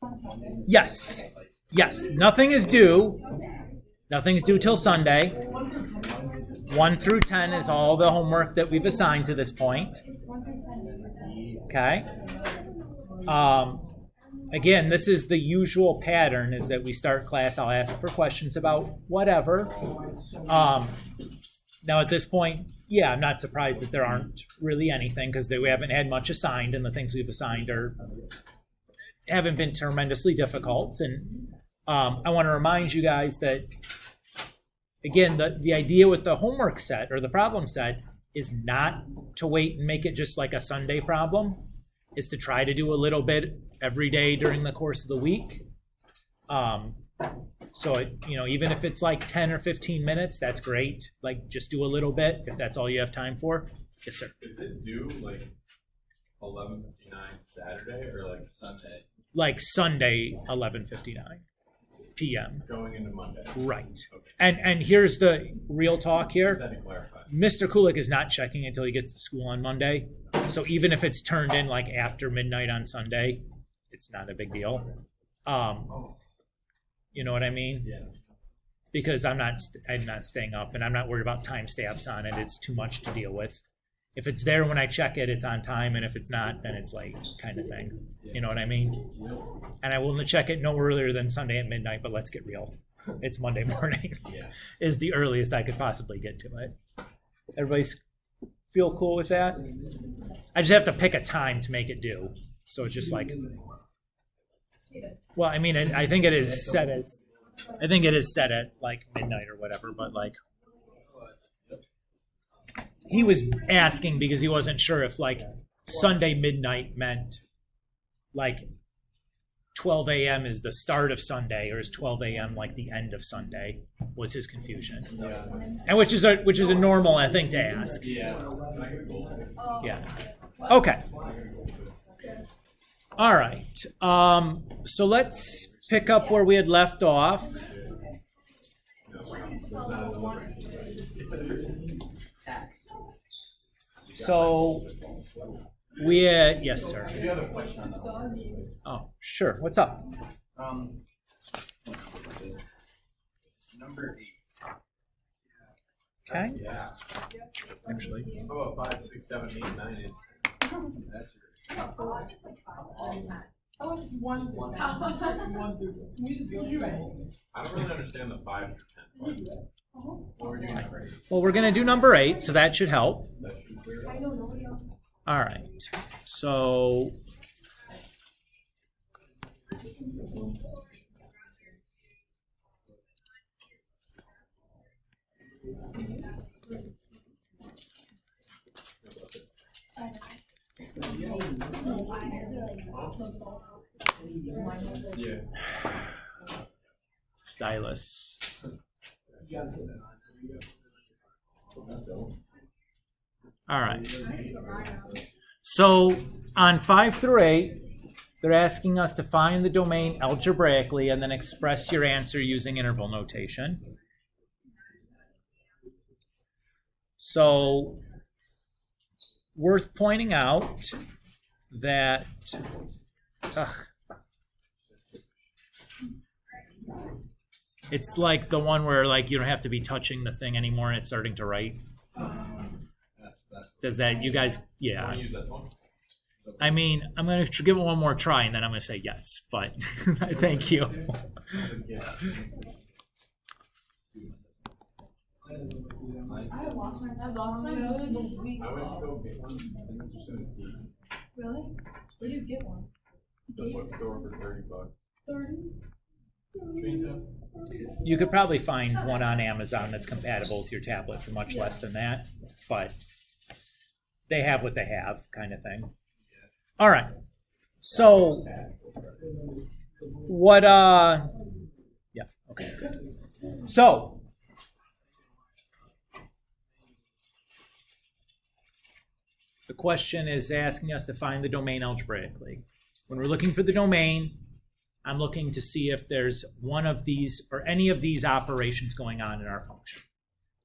on Sunday? Yes. Yes. Nothing is due. Nothing's due till Sunday. 1 through 10 is all the homework that we've assigned to this point. Okay. Again, this is the usual pattern, is that we start class, I'll ask for questions about whatever. Now at this point, yeah, I'm not surprised that there aren't really anything, because we haven't had much assigned, and the things we've assigned haven't been tremendously difficult. And I want to remind you guys that, again, the idea with the homework set or the problem set is not to wait and make it just like a Sunday problem. Is to try to do a little bit every day during the course of the week. So even if it's like 10 or 15 minutes, that's great. Like, just do a little bit if that's all you have time for. Yes, sir. Is it due like 11:59 Saturday or like Sunday? Like Sunday, 11:59 p.m. Going into Monday. Right. Okay. And here's the real talk here. Just had to clarify. Mr. Kulik is not checking until he gets to school on Monday. So even if it's turned in like after midnight on Sunday, it's not a big deal. You know what I mean? Yeah. Because I'm not staying up, and I'm not worried about timestamps on it. It's too much to deal with. If it's there when I check it, it's on time, and if it's not, then it's like kind of thing. You know what I mean? And I will check it no earlier than Sunday at midnight, but let's get real. It's Monday morning. Yeah. Is the earliest I could possibly get to it. Everybody's feel cool with that? I just have to pick a time to make it due. So it's just like, well, I mean, I think it is set at like midnight or whatever, but like, he was asking because he wasn't sure if like Sunday midnight meant like 12 a.m. is the start of Sunday, or is 12 a.m. like the end of Sunday, was his confusion. Yeah. And which is a normal, I think, to ask. Yeah. Yeah. Okay. All right. So let's pick up where we had left off. So we had, yes, sir. I do have a question on that. Oh, sure. What's up? Number 8. Okay. Yeah. Actually. How about 5, 6, 7, 8, 9? That's Oh, it's one. Can we just go through it? I don't really understand the 5 through 10. What we're doing number 8. Well, we're going to do number 8, so that should help. That should clear it I up. know nobody else. All right. So Yeah. stylus. All right. So on 5 through 8, they're asking us to find the domain algebraically and then express your answer using interval notation. So worth pointing out that it's like the one where like you don't have to be touching the thing anymore and it's starting to write. Does that, you guys, yeah. Use this one. I mean, I'm going to give it one more try and then I'm going to say yes, but thank you. I lost my nose this week. I went to go get one. And this was in Really? Where did you get one? the bookstore for $30. 30? You could probably find one on Amazon that's compatible with your tablet for much less than that, but they have what they have, kind of thing. All right. So what yeah, okay, good. So the question is asking us to find the domain algebraically. When we're looking for the domain, I'm looking to see if there's one of these or any of these operations going on in our function.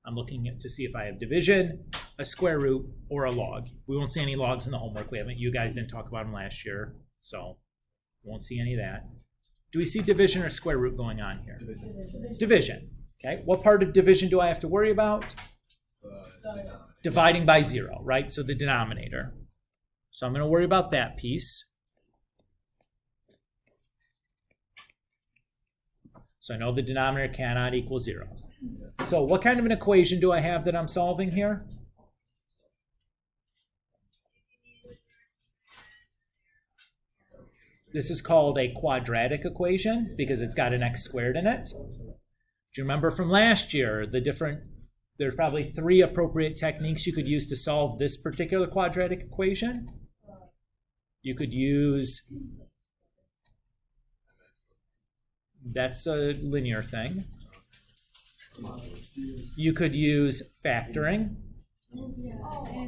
I'm looking to see if I have division, a square root, or a log. We won't see any logs in the homework. You guys didn't talk about them last year, so won't see any of that. Do we see division or square root going on here? Division. Okay. What part of division do I have to worry about? Dividing by 0, right? So the denominator. So I'm going to worry about that piece. So I know the denominator cannot equal 0. So what kind of an equation do I have that I'm solving here? This is called a quadratic equation because it's got an x squared in it. Do you remember from last year there's probably 3 appropriate techniques you could use to solve this particular quadratic equation? You could use, that's a linear thing. You could use factoring.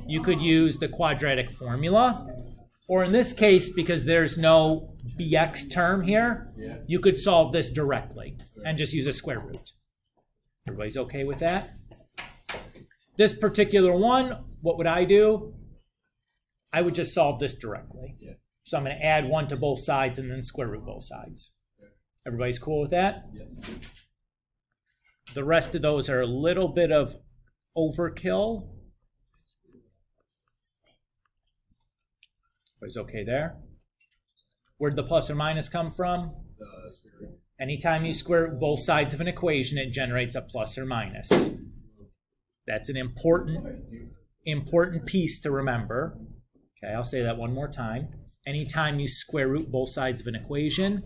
You could use the quadratic formula. Or in this case, because there's no bx term here, you could solve this directly and just use a square root. Everybody's okay with that? This particular one, what would I do? I would just solve this directly. So I'm going to add 1 to both sides and then square root both sides. Everybody's cool with that? Yes. The rest of those are a little bit of overkill. Everybody's okay there? Where'd the plus or minus come from? Anytime you square root both sides of an equation, it generates a plus or minus. That's an important piece to remember. Okay, I'll say that one more time. Anytime you square root both sides of an equation,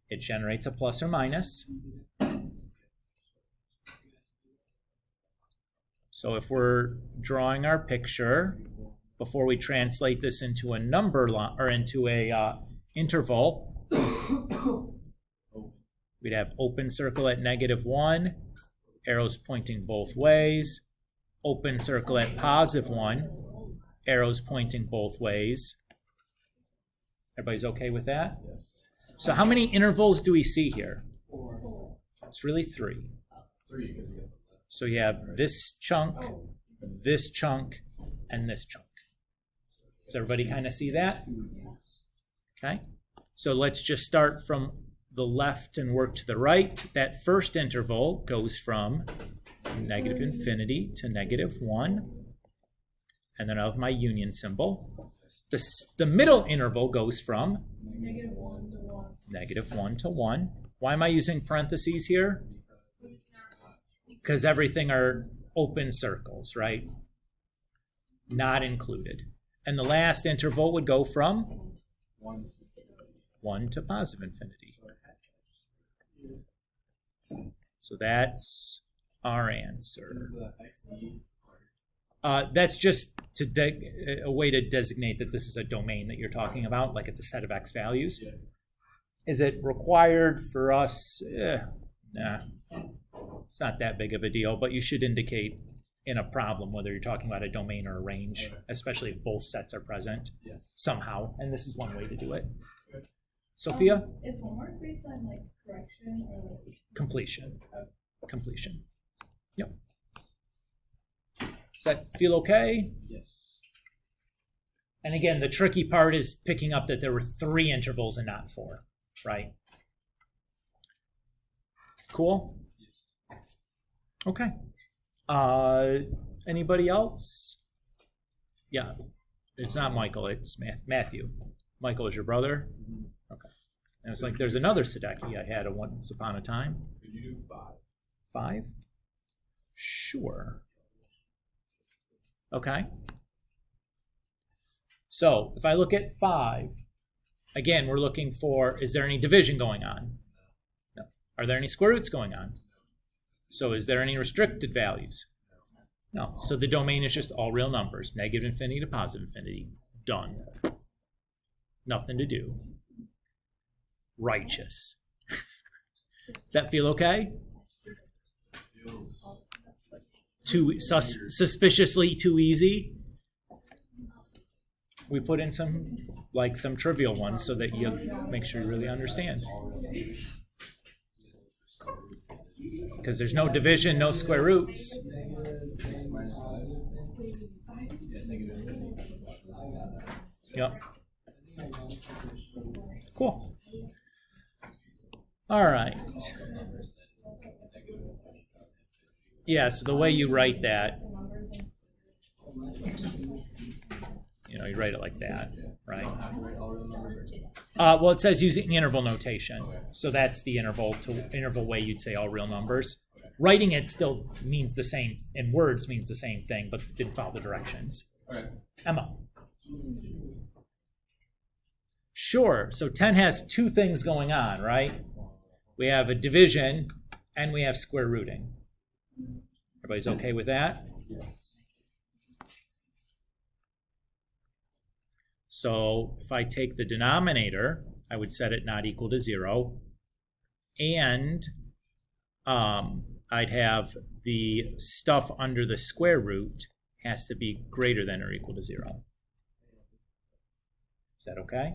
it generates a plus or minus. So if we're drawing our picture, before we translate this into a number line or into a interval, we'd have open circle at -1, arrows pointing both ways, open circle at +1, arrows pointing both ways. Everybody's okay with that? Yes. So how many intervals do we see here? It's really 3. 3 because you have So you have this chunk, and this chunk. Does everybody kind of see that? Okay. So let's just start from the left and work to the right. That first interval goes from -infinity to -1. And then I'll have my union symbol. The middle interval goes from -1 to 1. -1 to 1. Why am I using parentheses here? Because everything are open circles, right? Not included. And the last interval would go from 1 to +infinity. So that's our answer. That's just a way to designate that this is a domain that you're talking about, like it's a set of x values. Is it required for us? Nah, it's not that big of a deal, but you should indicate in a problem whether you're talking about a domain or a range, especially if both sets are present somehow, and this is one way to do it. Sophia? Is homework based on like correction or like Completion. Completion. Yep. Does that feel okay? Yes. And again, the tricky part is picking up that there were 3 intervals and not 4, right? Cool? Okay. Anybody else? Yeah. It's not Michael, it's Matthew. Michael is your brother? Okay. And it's like there's another Sadeki I had once upon a time. Could you do 5? 5? Sure. Okay. So if I look at 5, again, we're looking for, is there any division going on? No. Are there any square roots going on? So is there any restricted values? No. So the domain is just all real numbers, -infinity to +infinity. Done. Nothing to do. Righteous. Does that feel okay? Too suspiciously too easy? We put in some trivial ones so that you make sure you really understand. Because there's no division, no square roots. Yep. Cool. All right. Yeah, so the way you write that, you write it like that, right? Well, it says using interval notation. So that's the interval way you'd say all real numbers. Writing it still means the same, in words means the same thing, but didn't follow the directions. Okay. Emma. Sure, so 10 has two things going on, right? We have a division and we have square rooting. Everybody's okay with that? So if I take the denominator, I would set it not equal to 0, and I'd have the stuff under the square root has to be greater than or equal to 0. Is that okay?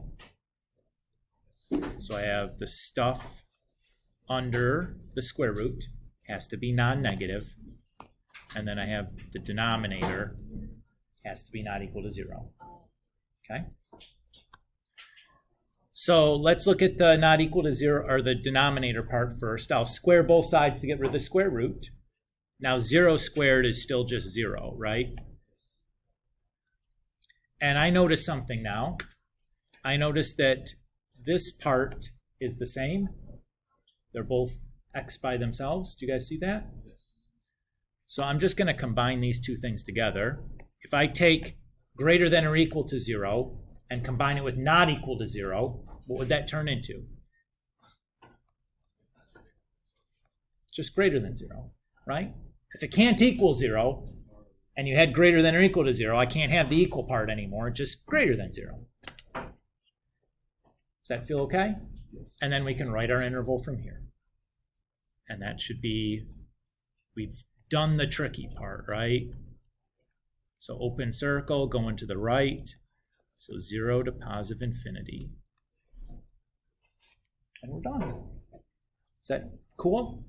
So I have the stuff under the square root has to be non-negative, and then I have the denominator has to be not equal to 0. Okay? So let's look at the not equal to 0, or the denominator part first. I'll square both sides to get rid of the square root. Now 0 squared is still just 0, right? And I notice something now. I notice that this part is the same. They're both x by themselves. Do you guys see that? So I'm just going to combine these two things together. If I take greater than or equal to 0 and combine it with not equal to 0, what would that turn into? Just greater than 0, right? If it can't equal 0 and you had greater than or equal to 0, I can't have the equal part anymore, just greater than 0. Does that feel okay? And then we can write our interval from here. And that should be, we've done the tricky part, right? So open circle, going to the right. So 0 to positive infinity. And we're done. Is that cool?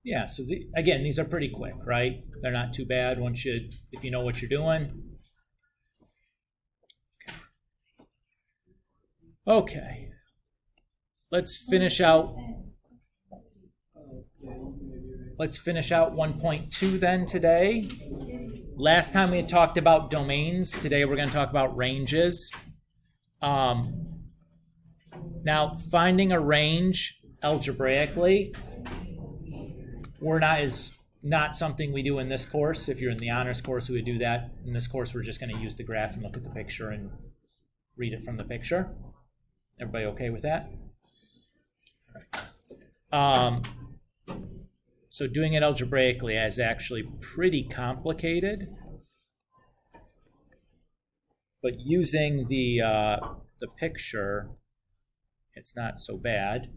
Yeah, so again, these are pretty quick, right? They're not too bad once if you know what you're doing. Okay. Let's finish out 1.2 then today. Last time we had talked about domains. Today we're going to talk about ranges. Now, finding a range algebraically, is not something we do in this course. If you're in the honors course, we would do that. In this course, we're just going to use the graph and look at the picture and read it from the picture. Everybody okay with that? All right. So doing it algebraically is actually pretty complicated, but using the picture, it's not so bad.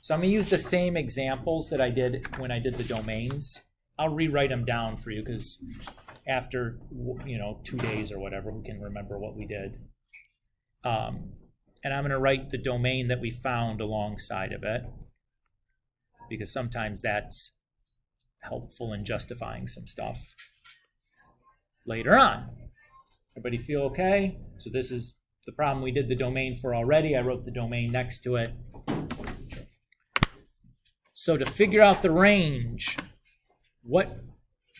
So I'm going to use the same examples that I did when I did the domains. I'll rewrite them down for you because after 2 days or whatever, who can remember what we did? And I'm going to write the domain that we found alongside of it, because sometimes that's helpful in justifying some stuff later on. Everybody feel okay? So this is the problem we did the domain for already. I wrote the domain next to it. So to figure out the range, what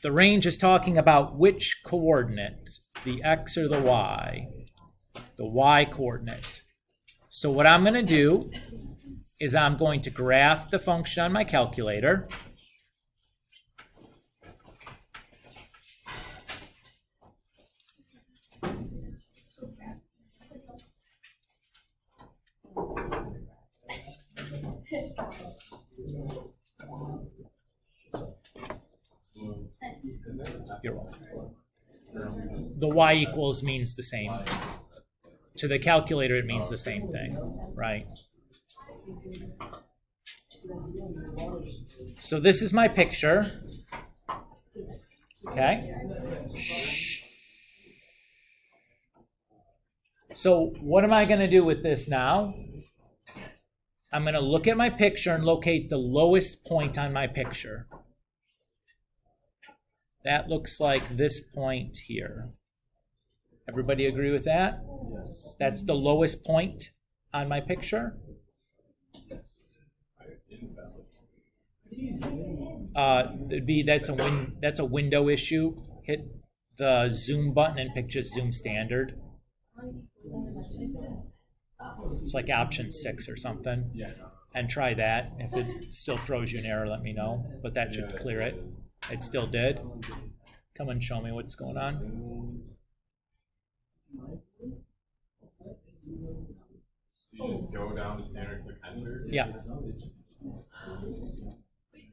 the range is talking about, which coordinate, the x or the y coordinate. So what I'm going to do is I'm going to graph the function on my calculator. You're welcome. The y equals means the same. To the calculator, it means the same thing, right? So this is my picture. Okay? So what am I going to do with this now? I'm going to look at my picture and locate the lowest point on my picture. that looks like this point here. Everybody agree with that? Yes. That's the lowest point on my picture. That's a window issue. Hit the zoom button and pick just zoom standard. It's like option 6 or something. Yeah. And try that. If it still throws you an error, let me know. But that should clear it. It still did. Come and show me what's going on. So you just go down to standard click enter? Yeah.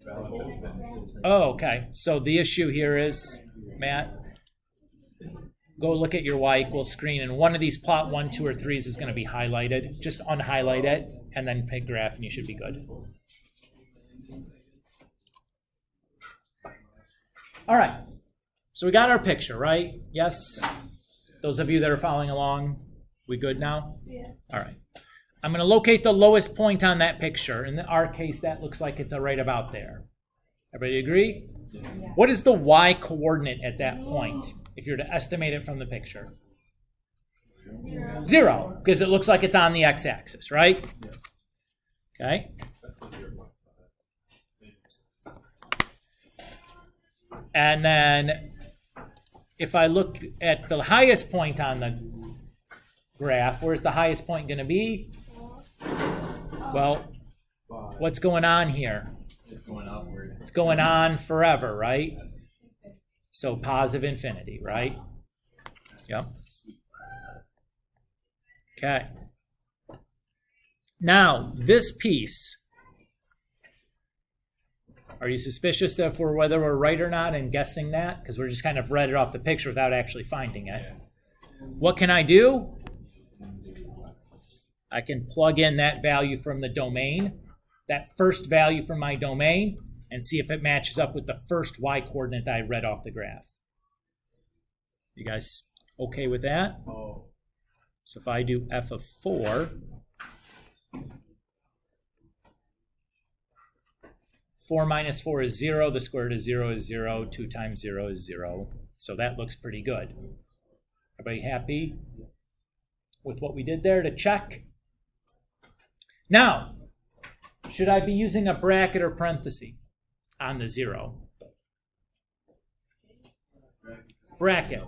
Valid. Oh, okay. So the issue here is, Matt, go look at your y equals screen, and one of these plot 1, 2, or 3s is going to be highlighted. Just unhighlight it, and then pick graph, and you should be good. All right. So we got our picture, right? Yes? Those of you that are following along, we good now? Yeah. All right. I'm going to locate the lowest point on that picture. In our case, that looks like it's right about there. Everybody agree? Yeah. What is the y coordinate at that point, if you're to estimate it from the picture? 0. 0, because it looks like it's on the x-axis, right? Yes. Okay. And then if I look at the highest point on the graph, where's the highest point going to be? Well, what's going on here? It's going upward. It's going on forever, right? So positive infinity, right? Yep. Okay. Now, this piece, are you suspicious of whether we're right or not in guessing that? Because we're just kind of read it off the picture without actually finding it. What can I do? I can plug in that value from the domain, that first value from my domain, and see if it matches up with the first y coordinate that I read off the graph. You guys okay with that? Oh. So if I do f of 4, 4 minus 4 is 0, the square root of 0 is 0, 2 times 0 is 0. So that looks pretty good. Everybody happy with what we did there to check? Now, should I be using a bracket or parenthesis on the 0? Bracket.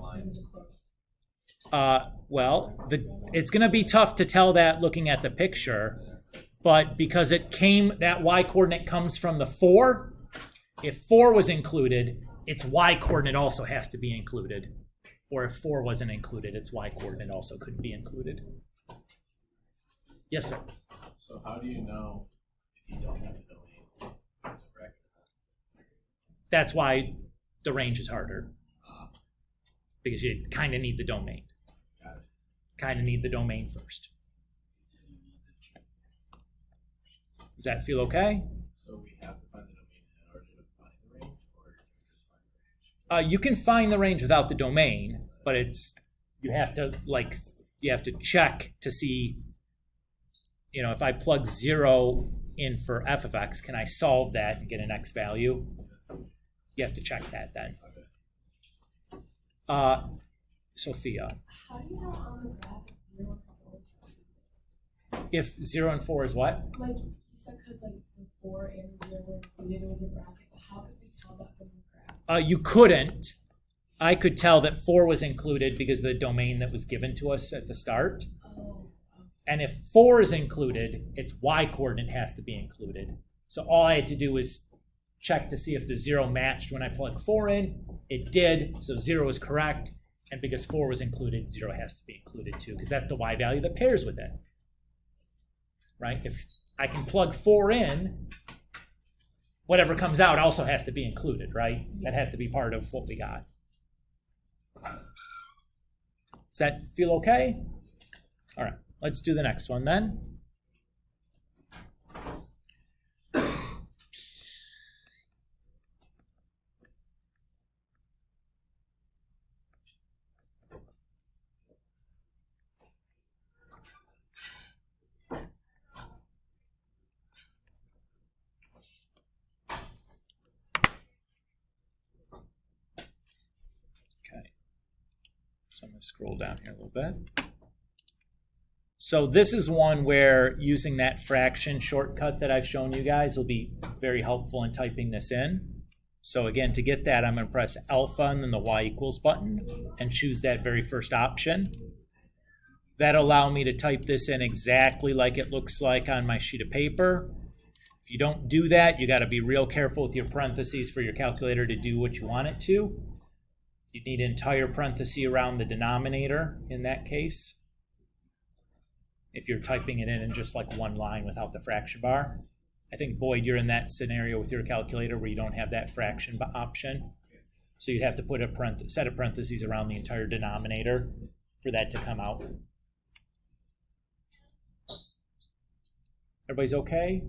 Well, it's going to be tough to tell that looking at the picture, but because that y coordinate comes from the 4, if 4 was included, its y coordinate also has to be included. Or if 4 wasn't included, its y coordinate also couldn't be included. Yes, sir. So how do you know if you don't have the domain? It's a bracket. That's why the range is harder. Because you kind of need the domain. Got it. Kind of need the domain first. Does that feel okay? So we have to find the domain in order to find the range, or can we just find the range? You can find the range without the domain, but you have to check to see, if I plug 0 in for f of x, can I solve that and get an x value? You have to check that then. Sophia, How do you know on the graph if 0 and 4 is if 0 and 4 is what? like you said, because like the 4 and 0 were included, it was a bracket. But how could we tell that from the graph? You couldn't. I could tell that 4 was included because of the domain that was given to us at the start. Oh, And if 4 is included, its y coordinate has to be included. So all I had to do was check to see if the 0 matched when I plugged 4 in. It did, so 0 is correct. And because 4 was included, 0 has to be included too, because that's the y value that pairs with it. Right? If I can plug 4 in, whatever comes out also has to be included, right? That has to be part of what we got. Does that feel okay? All right, let's do the next one then. So I'm going to scroll down here a little bit. So this is one where using that fraction shortcut that I've shown you guys will be very helpful in typing this in. So again, to get that, I'm going to press alpha and then the y equals button and choose that very first option. That'll allow me to type this in exactly like it looks like on my sheet of paper. If you don't do that, you got to be real careful with your parentheses for your calculator to do what you want it to. You need an entire parenthesis around the denominator in that case. If you're typing it in just like one line without the fraction bar. I think, Boyd, you're in that scenario with your calculator where you don't have that fraction option. So you'd have to put a set of parentheses around the entire denominator for that to come out. Everybody's okay?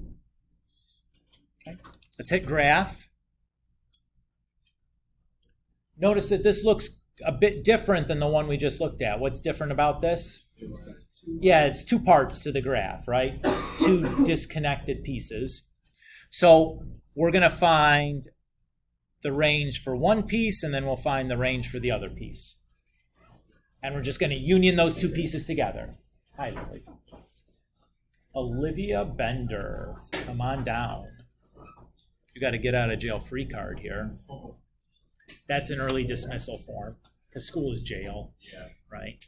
Okay. Let's hit graph. Notice that this looks a bit different than the one we just looked at. What's different about this? Yeah, it's two parts to the graph, right? Two disconnected pieces. So we're going to find the range for one piece, and then we'll find the range for the other piece. And we're just going to union those two pieces together. Hi, Lily. Olivia Bender, come on down. You got to get out of jail free card here. That's an early dismissal form, because school is jail. Yeah. Right?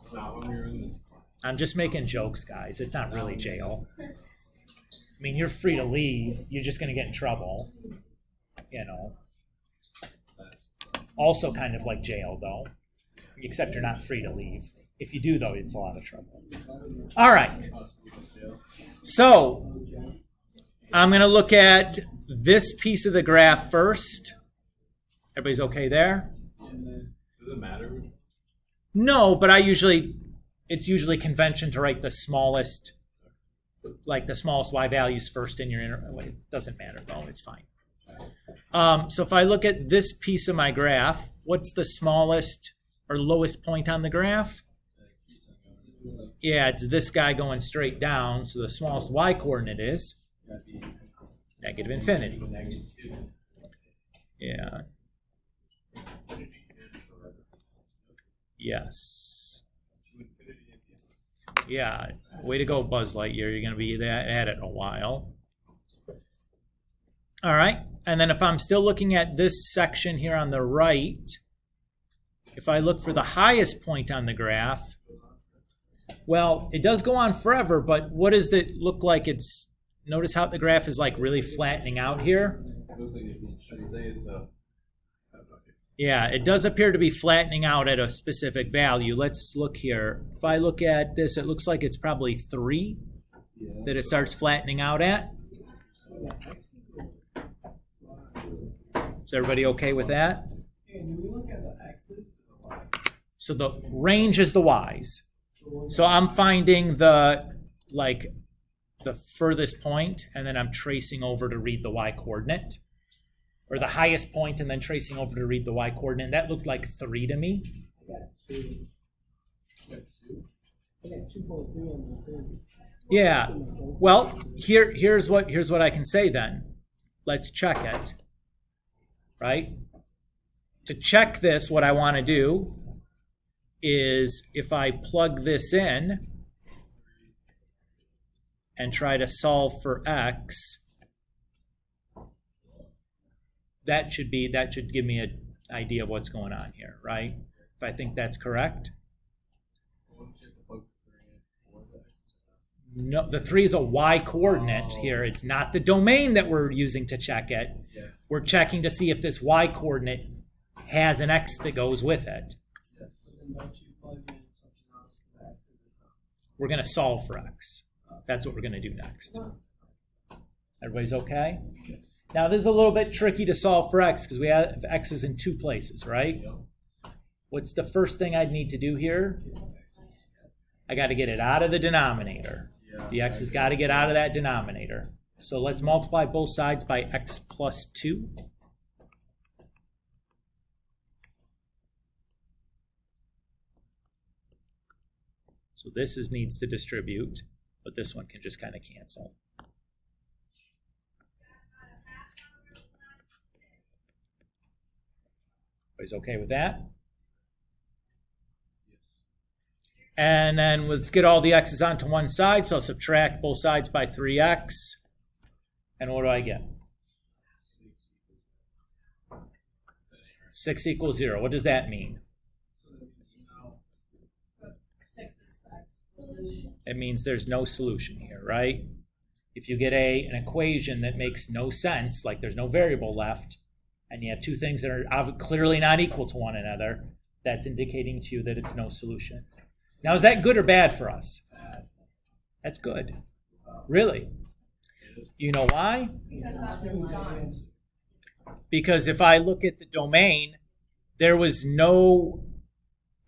It's not when we were in this class. I'm just making jokes, guys. It's not really jail. I mean, you're free to leave. You're just going to get in trouble. You know. Also kind of like jail, though. Except you're not free to leave. If you do, though, it's a lot of trouble. All right. So I'm going to look at this piece of the graph first. Everybody's okay there? Yes. Does it matter? No, but it's usually convention to write the smallest, like the smallest y values first in your it doesn't matter though, it's fine. So if I look at this piece of my graph, what's the smallest or lowest point on the graph? Yeah, it's this guy going straight down, so the smallest y coordinate is negative infinity. Yeah. Yes. Yeah. Way to go, Buzz Lightyear. You're going to be at it in a while. All right. And then if I'm still looking at this section here on the right, if I look for the highest point on the graph, well, it does go on forever, but what does it look like? Notice how the graph is like really flattening out here? It looks like I'd say it's a... Yeah, it does appear to be flattening out at a specific value. Let's look here. If I look at this, it looks like it's probably 3 that it starts flattening out at. Is everybody okay with that? So the range is the y's. So I'm finding the furthest point, and then I'm tracing over to read the y coordinate. Or the highest point and then tracing over to read the y coordinate. That looked like 3 to me. Yeah. Well, here's what I can say then. Let's check it. Right? To check this, what I want to do is if I plug this in and try to solve for x, that should give me an idea of what's going on here, right? If I think that's correct. No, the 3 is a y coordinate here. It's not the domain that we're using to check it. Yes. We're checking to see if this y coordinate has an x that goes with it. We're going to solve for x. That's what we're going to do next. Everybody's okay? Now, this is a little bit tricky to solve for x because we have x's in 2 places, right? What's the first thing I'd need to do here? I got to get it out of the denominator. The x has got to get out of that denominator. So let's multiply both sides by x plus 2. So this needs to distribute, but this one can just kind of cancel. Everybody's okay with that? And then let's get all the x's onto one side. So I'll subtract both sides by 3x. And what do I get? 6 equals 0. What does that mean? It means there's no solution here, right? If you get an equation that makes no sense, like there's no variable left, and you have two things that are clearly not equal to one another, that's indicating to you that it's no solution. Now, is that good or bad for us? That's good. Really? You know why? Because if I look at the domain, there was no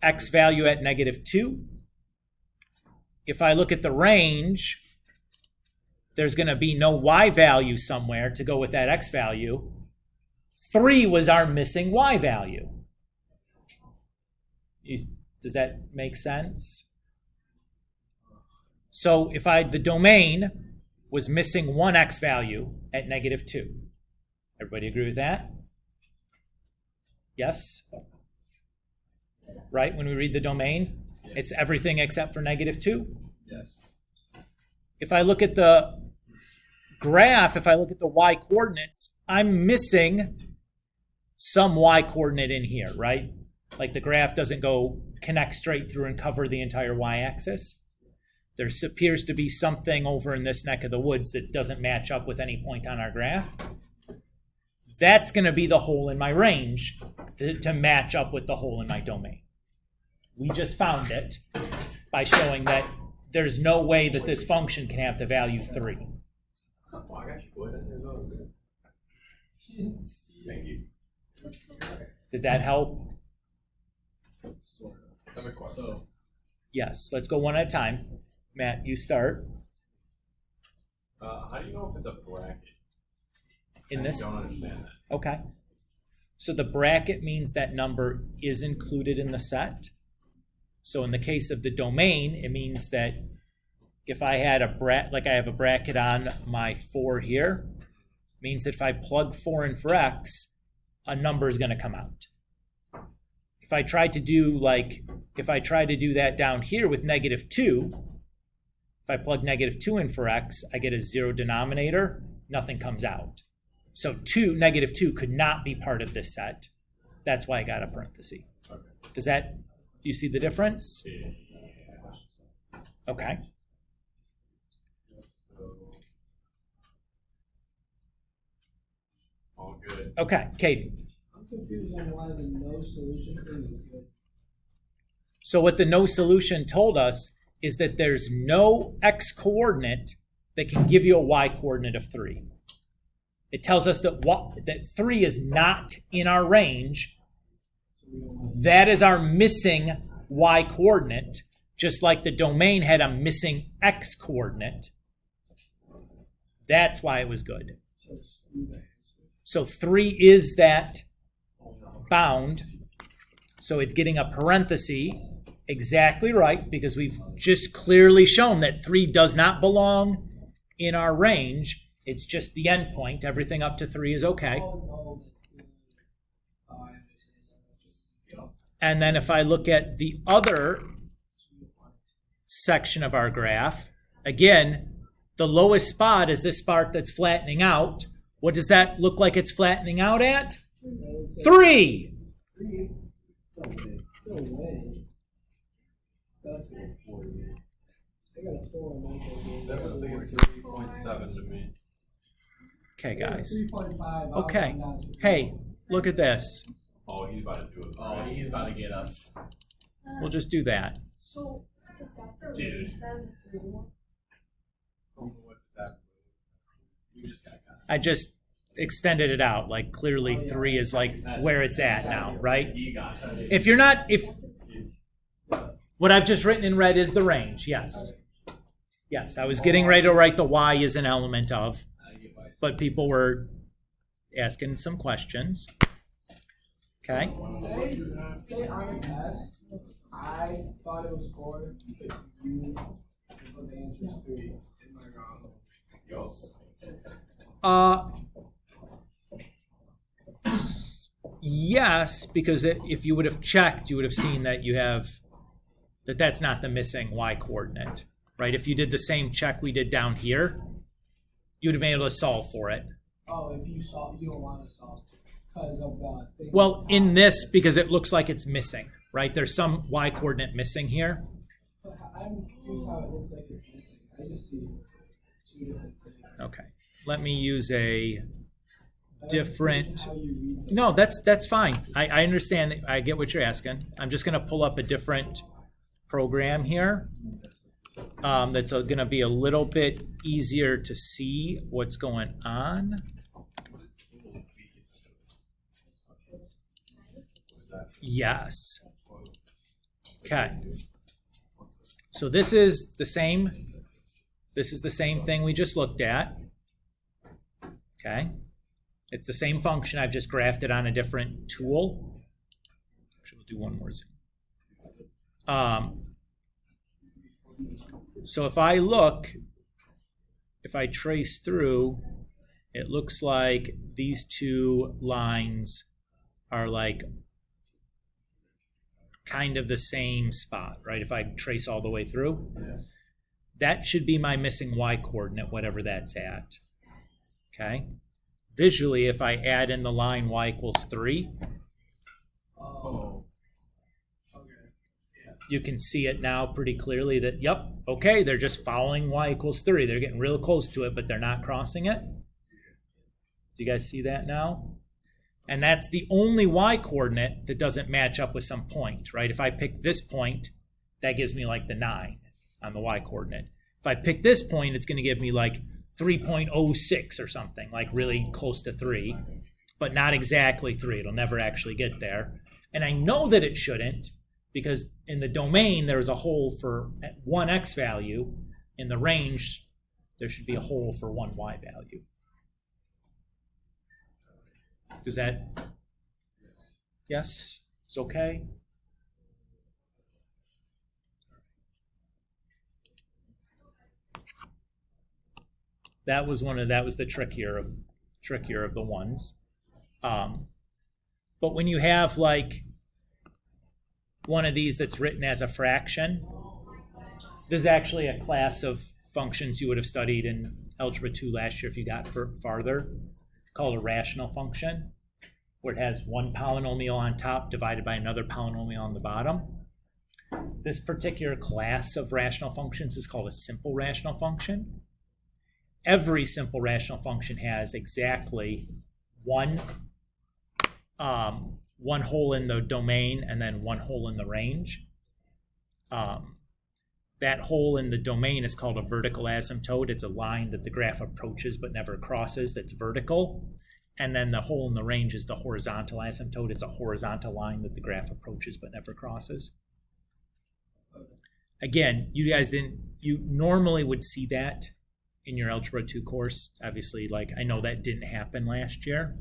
x value at -2. If I look at the range, there's going to be no y value somewhere to go with that x value. 3 was our missing y value. Does that make sense? So if the domain was missing one x value at -2. Everybody agree with that? Yes? Right, when we read the domain, it's everything except for -2. Yes. If I look at the graph, if I look at the y coordinates, I'm missing some y coordinate in here, right? Like the graph doesn't connect straight through and cover the entire y-axis. There appears to be something over in this neck of the woods that doesn't match up with any point on our graph. That's going to be the hole in my range to match up with the hole in my domain. We just found it by showing that there's no way that this function can have the value 3. Oh, I got you, boy. Thank you. Did that help? Sort of. I have a question. So, Yes. Let's go one at a time. Matt, you start. how do you know if it's a bracket? In this? I don't understand that. Okay. So the bracket means that number is included in the set. So in the case of the domain, it means that if I had like I have a bracket on my 4 here, means that if I plug 4 in for x, a number is going to come out. If I try to do that down here with -2, if I plug -2 in for x, I get a 0 denominator, nothing comes out. So -2 could not be part of this set. That's why I got a parenthesis. Okay. Do you see the difference? Yeah. Okay. All good. Okay, Caden. I'm confused on why the no solution thing is good. So what the no solution told us is that there's no x coordinate that can give you a y coordinate of 3. It tells us that 3 is not in our range. That is our missing y coordinate, just like the domain had a missing x coordinate. That's why it was good. So 3 is that bound. So it's getting a parenthesis. Exactly right, because we've just clearly shown that 3 does not belong in our range. It's just the endpoint. Everything up to 3 is okay. And then if I look at the other section of our graph, again, the lowest spot is this part that's flattening out. What does that look like it's flattening out at? 3. That was like 3.7 to me. Okay, guys. 3.5. Okay. Hey, look at this. Oh, he's about to do it. Oh, he's about to get us. We'll just do that. So, is that the Dude. range then? The 3 one? What is that? You just got caught. I just extended it out. Like clearly 3 is like where it's at now, right? He got us. If what I've just written in red is the range, yes. Yes, I was getting ready to write the y is an element of, but people were asking some questions. Okay. Say on a test, I thought it was 4, but you put the answer is 3. Am I wrong? Yes, because if you would have checked, you would have seen that you have that's not the missing y coordinate, right? If you did the same check we did down here, you would have been able to solve for it. Oh, if you solve, you don't want to solve because of the thing. Well, in this, because it looks like it's missing, right? There's some y coordinate missing here. But I'm confused how it looks like it's missing. I just see two different things. Okay, let me use a I don't different. understand how you read them. No, that's fine. I understand. I get what you're asking. I'm just going to pull up a different program here. That's going to be a little bit easier to see what's going on. Yes. Okay. So this is the same. This is the same thing we just looked at. Okay. It's the same function. I've just graphed it on a different tool. Actually, we'll do one more zoom. So if I trace through, it looks like these two lines are like kind of the same spot, right? If I trace all the way through, that should be my missing y coordinate, whatever that's at. Okay. Visually, if I add in the line y equals 3, Oh. Okay. Yeah. you can see it now pretty clearly that, yep, okay, they're just following y equals 3. They're getting real close to it, but they're not crossing it. Do you guys see that now? And that's the only y coordinate that doesn't match up with some point, right? If I pick this point, that gives me like the 9 on the y coordinate. If I pick this point, it's going to give me like 3.06 or something, like really close to 3, but not exactly 3. It'll never actually get there. And I know that it shouldn't because in the domain, there's a hole for one x value. In the range, there should be a hole for one y value. Does that? Yes? It's okay? That was the trickier of the ones. But when you have like one of these that's written as a fraction, there's actually a class of functions you would have studied in Algebra 2 last year if you got farther, called a rational function, where it has one polynomial on top divided by another polynomial on the bottom. This particular class of rational functions is called a simple rational function. Every simple rational function has exactly one hole in the domain and then one hole in the range. That hole in the domain is called a vertical asymptote. It's a line that the graph approaches but never crosses, that's vertical. And then the hole in the range is the horizontal asymptote. It's a horizontal line that the graph approaches but never crosses. Again, you normally would see that in your Algebra 2 course. Obviously, like I know that didn't happen last year.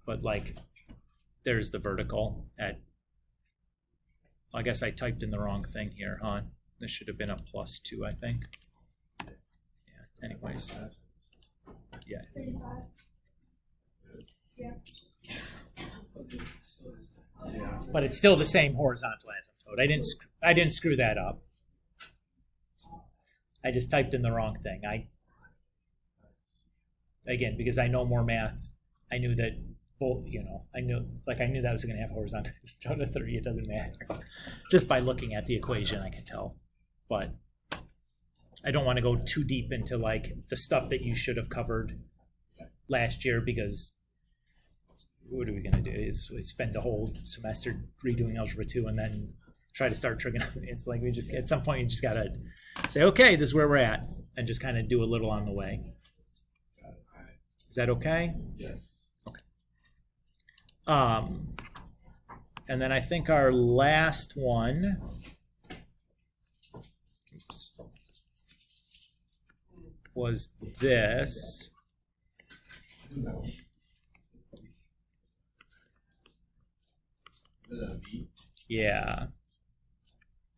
But like there's the vertical at, I guess I typed in the wrong thing here, huh? This should have been a +2, I think. Yeah, anyways. Yeah. 35. Yeah. But it's still the same horizontal asymptote. I didn't screw that up. I just typed in the wrong thing. Again, because I know more math, I knew that I knew that was going to have horizontal asymptote of 3. It doesn't matter. Just by looking at the equation, I can tell. But I don't want to go too deep into like the stuff that you should have covered last year, because what are we going to do? Is we spend the whole semester redoing Algebra 2 and then try to start trigonometry. It's like we just at some point you just got to say, okay, this is where we're at, and just kind of do a little on the way. Is that okay? Yes. Okay. And then I think our last one, was this. No. Is it a V? Yeah.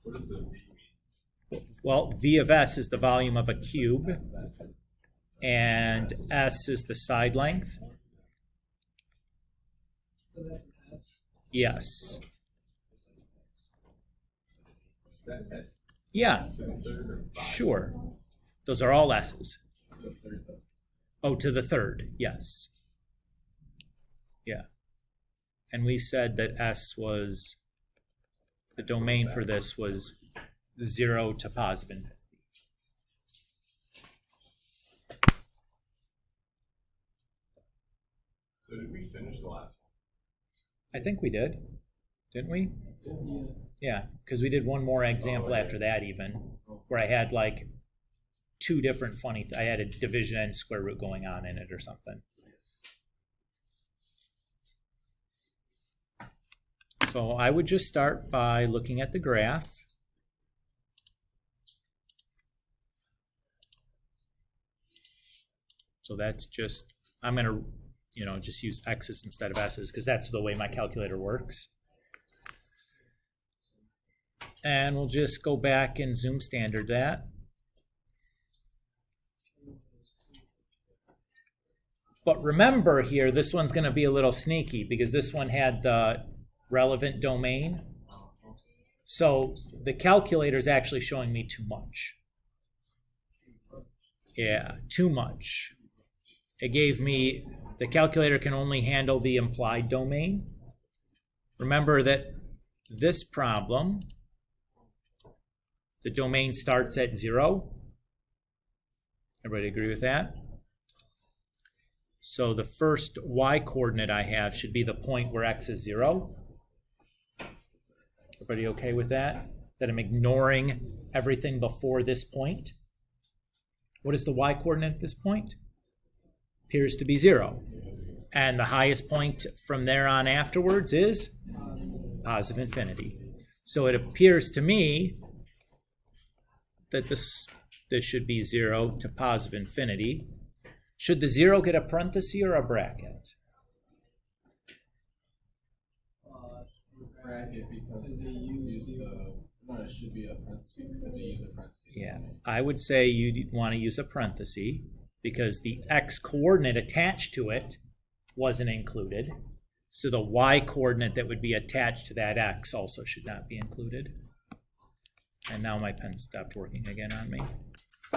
What does the V mean? Well, V of S is the volume of a cube, and S is the side length. So that's an S. Yes. That S. Yeah, To the third or five? sure. Those are all S's. To the third, though. Oh, to the third, yes. Yeah. And we said that S was, the domain for this was 0 to positive infinity. So did we finish the last I think we did, didn't we? Yeah, because we did one more example after that even, where I had like two different funny, I had a division and square root going on in it or something. So I would just start by looking at the graph. So that's just, I'm going to, just use X's instead of S's because that's the way my calculator works. And we'll just go back and zoom standard that. But remember here, this one's going to be a little sneaky because this one had the relevant domain. So the calculator is actually showing me too much. Yeah, too much. It gave me, the calculator can only handle the implied domain. Remember that this problem, the domain starts at 0. Everybody agree with that? So the first y coordinate I have should be the point where x is 0. Everybody okay with that? That I'm ignoring everything before this point? What is the y coordinate at this point? Appears to be 0. And the highest point from there on afterwards is positive infinity. So it appears to me that this should be 0 to positive infinity. Should the 0 get a parenthesis or a bracket? Bracket because they use it should be a parenthesis because they use a parenthesis. Yeah, I would say you'd want to use a parenthesis because the x coordinate attached to it wasn't included. So the y coordinate that would be attached to that x also should not be included. And now my pen stopped working again on me.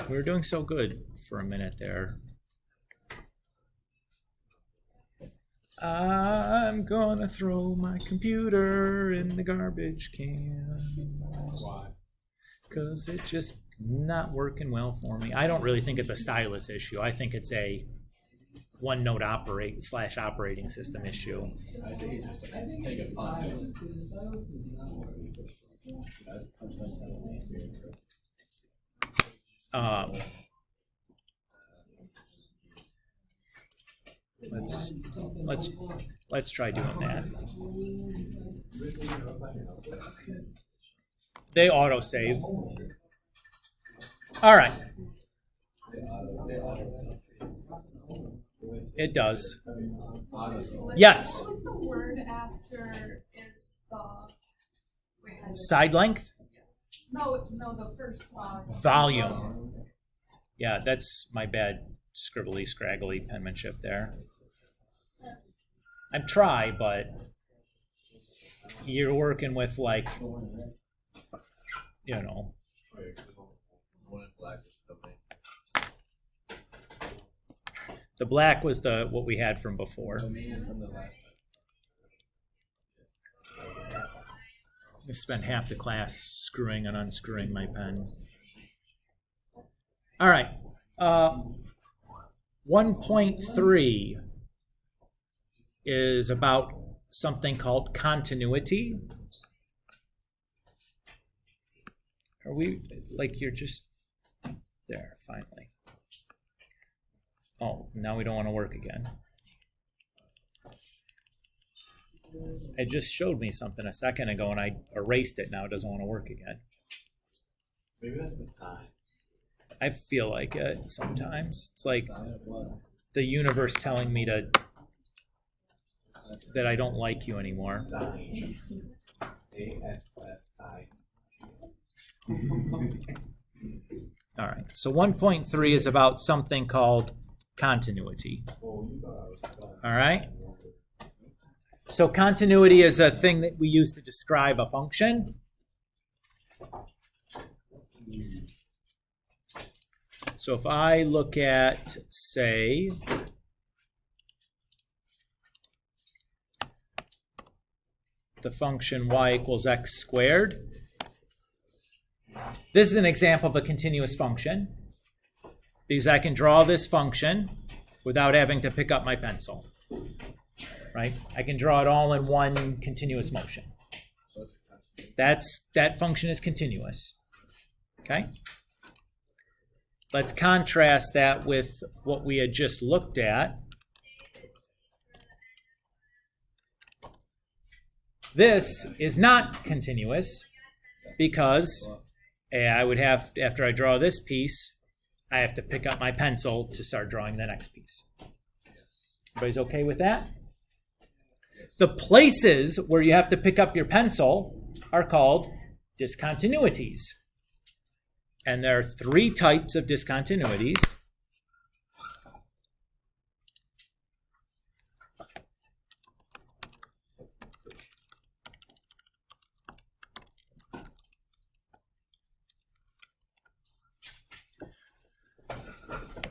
We were doing so good for a minute there. I'm gonna throw my computer in the garbage can. Why? Because it's just not working well for me. I don't really think it's a stylus issue. I think it's a OneNote operating system issue. I say just take a punch. Let's try doing that. They autosave. All right. It does. Yes. What was the word after is the Side length? no, the first one. Volume. Yeah, that's my bad scribbly, scraggly penmanship there. I'm try, but you're working with like, Wait, one in black is the domain. the black was what we had from before. Domain from the last I spent half the class screwing and unscrewing my pen. All right. 1.3 is about something called continuity. Are we, like, you're just there, finally. Oh, now we don't want to work again. It just showed me something a second ago and I erased it. Now it doesn't want to work again. Maybe that's a sign. I feel like it sometimes. It's like sign of what? the universe telling me that I don't like you anymore. Sign. A-S-S-I. All right. So 1.3 is about something called continuity. All right. So continuity is a thing that we use to describe a function. So if I look at, say, the function y equals x squared, this is an example of a continuous function because I can draw this function without having to pick up my pencil, right? I can draw it all in one continuous motion. So it's a continuity. That function is continuous, okay? Let's contrast that with what we had just looked at. This is not continuous because I would have, after I draw this piece, I have to pick up my pencil to start drawing the next piece. Everybody's okay with that? The places where you have to pick up your pencil are called discontinuities. And there are three types of discontinuities.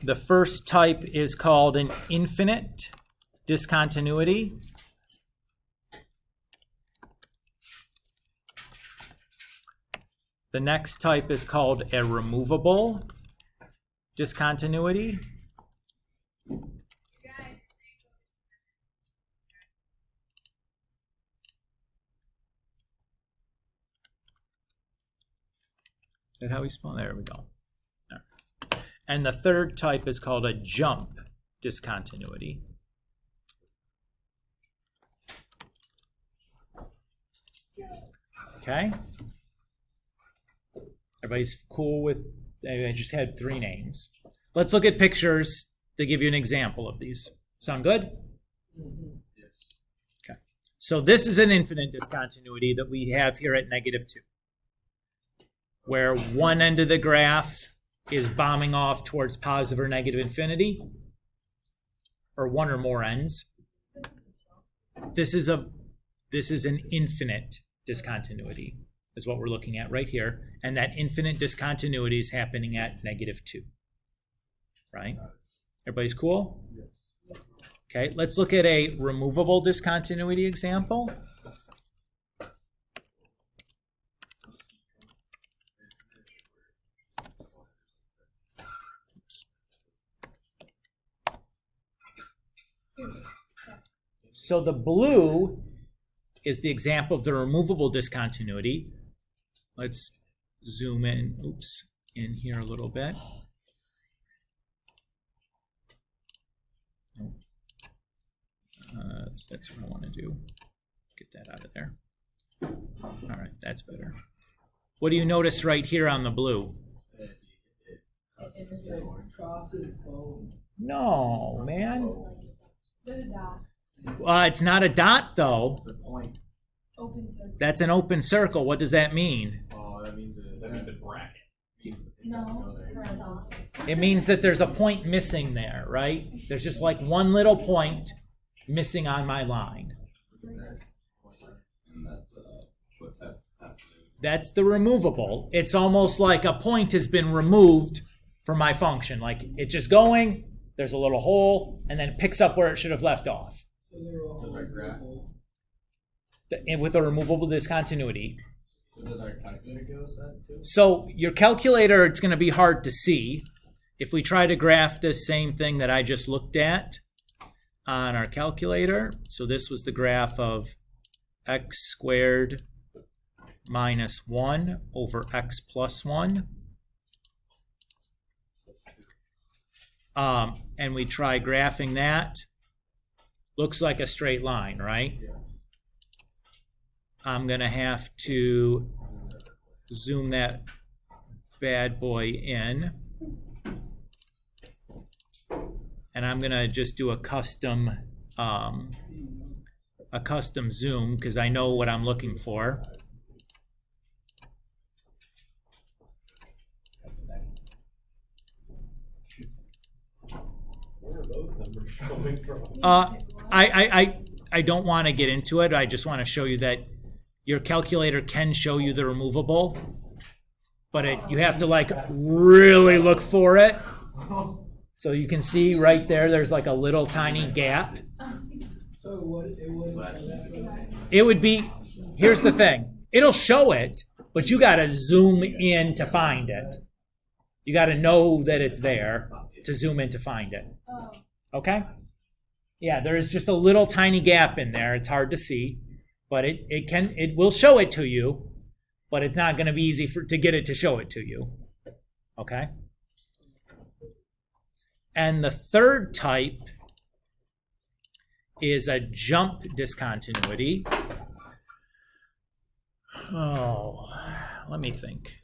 The first type is called an infinite discontinuity. The next type is called a removable discontinuity. Is that how we spell? There we go. All right. And the third type is called a jump discontinuity. Okay. Everybody's cool with, I just had three names. Let's look at pictures to give you an example of these. Sound good? Yes. Okay. So this is an infinite discontinuity that we have here at -2, where one end of the graph is bombing off towards positive or negative infinity, or one or more ends. This is an infinite discontinuity, is what we're looking at right here. And that infinite discontinuity is happening at -2. Right? Everybody's cool? Yes. Okay, let's look at a removable discontinuity example. So the blue is the example of the removable discontinuity. Let's zoom in, in here a little bit. That's what I want to do. Get that out of there. All right, that's better. What do you notice right here on the blue? Crosses both. No, man. There's a dot. It's not a dot, though. It's a point. Open circle. That's an open circle. What does that mean? Oh, that means it. That means a bracket. means it No, doesn't go there. it's a dot. It means that there's a point missing there, right? There's just like one little point missing on my line. And that's what that has to do. That's the removable. It's almost like a point has been removed from my function. Like it's just going, there's a little hole, and then it picks up where it should have left off. So they're all Does our graph- removable. And with a removable discontinuity. So does our calculator give us that too? So your calculator, it's going to be hard to see. If we try to graph this same thing that I just looked at on our calculator, so this was the graph of x squared minus 1 over x plus 1. And we try graphing that. Looks like a straight line, right? I'm going to have to zoom that bad boy in. And I'm going to just do a custom zoom because I know what I'm looking for. Where are those numbers coming from? I don't want to get into it. I just want to show you that your calculator can show you the removable, but you have to like really look for it. So you can see right there, there's like a little tiny gap. So It would be, here's the thing, it'll show it, but you got to zoom in to find it. You got to know that it's there to zoom in to find it. Okay? Yeah, there's just a little tiny gap in there. It's hard to see, but it will show it to you, but it's not going to be easy to get it to show it to you. Okay? And the third type is a jump discontinuity. Oh, let me think.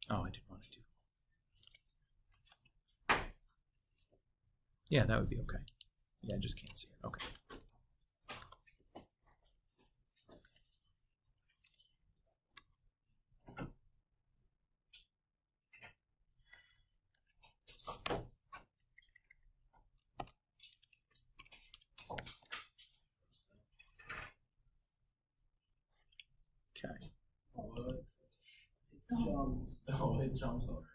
Oh, I didn't want to do. Yeah, that would be okay. Yeah, I just can't see it. Okay. Oh, it jumps over.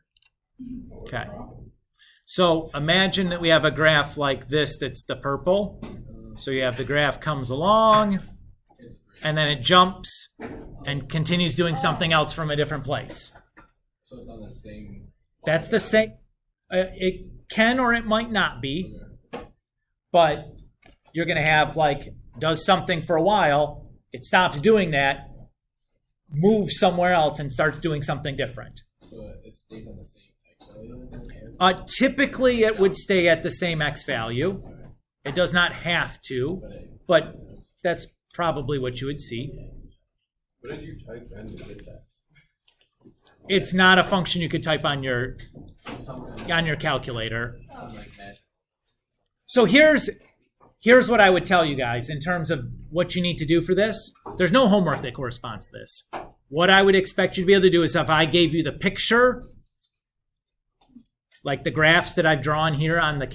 Okay. So imagine that we have a graph like this that's the purple. So you have the graph comes along, and then it jumps and continues doing something else from a different place. So it's on the same. That's the same. It can or it might not be, but you're going to have like, does something for a while, it stops doing that, moves somewhere else and starts doing something different. So it stays on the same X value? Typically, it would stay at the same X value. It does not have to, but that's probably what you would see. What did you type in to get that? It's not a function you could type on your calculator. So here's what I would tell you guys in terms of what you need to do for this. There's no homework that corresponds to this. What I would expect you to be able to do is if I gave you the picture, like the graphs that I've drawn here on the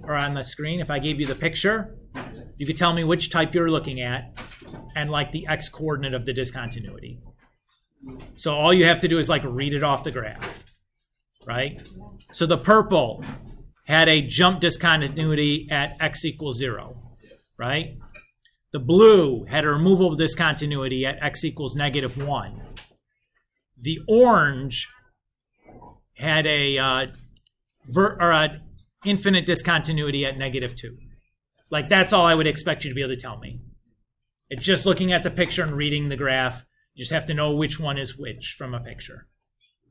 on the screen, if I gave you the picture, you could tell me which type you're looking at and like the X coordinate of the discontinuity. So all you have to do is like read it off the graph, right? So the purple had a jump discontinuity at X equals 0, right? The blue had a removable discontinuity at X equals -1. The orange had a infinite discontinuity at -2. Like that's all I would expect you to be able to tell me. It's just looking at the picture and reading the graph. You just have to know which one is which from a picture.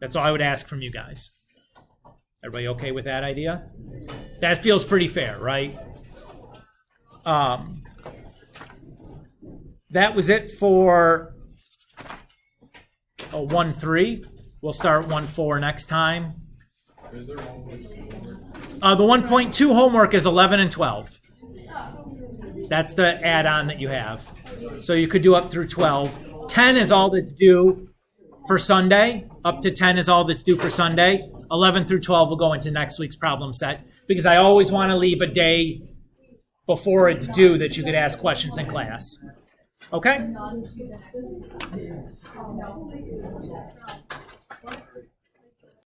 That's all I would ask from you guys. Everybody okay with that idea? That feels pretty fair, right? That was it for 1-3. We'll start 1-4 next time. Is there 1.2? The 1.2 homework is 11 and 12. That's the add-on that you have. So you could do up through 12. 10 is all that's due for Sunday. Up to 10 is all that's due for Sunday. 11 through 12 will go into next week's problem set because I always want to leave a day before it's due that you could ask questions in class. Okay?